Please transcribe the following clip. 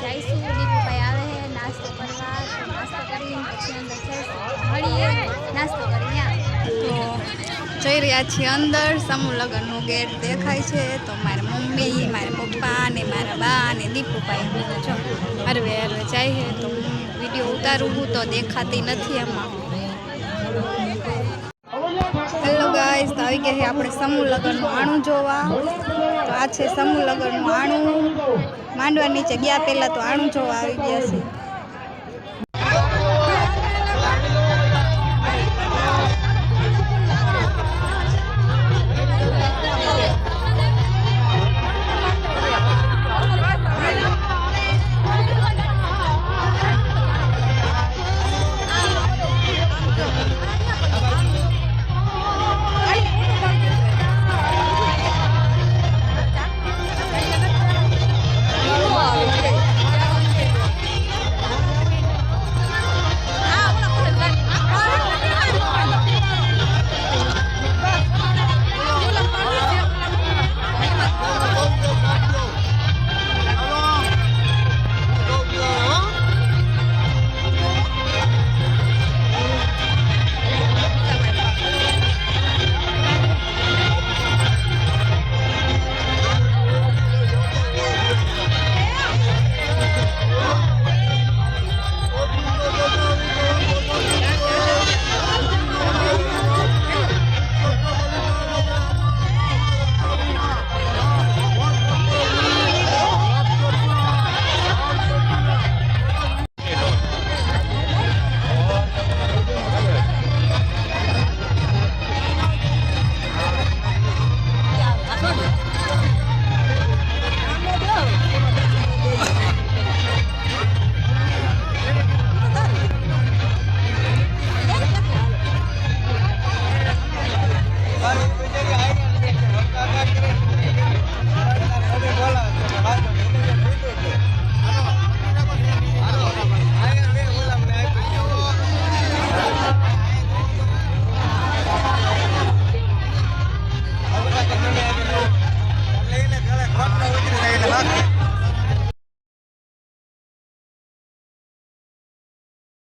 જઈશું. દીપુભાઈ આવે છે નાસ્તો કરવા, તો નાસ્તો કરીને પછી અંદર જઈશું. મળીએ નાસ્તો કરીને. તો જઈ રહ્યા છીએ અંદર. સમૂહ લગ્નનું ગેટ દેખાય છે. તો મારા મમ્મી, મારા પપ્પા ને મારા બા અને દીપુભાઈ જો હરવે હરવે જાય છે. તો વિડીયો ઉતારું તો દેખાતી નથી એમાં. હેલો ગાઈસ, તો આવી ગયા છે આપણે સમૂહ લગ્નનું આણું જોવા. તો આ છે સમૂહ લગ્નનું આણું. માંડવા નીચે ગયા પહેલાં તો આણું જોવા આવી ગયા છે.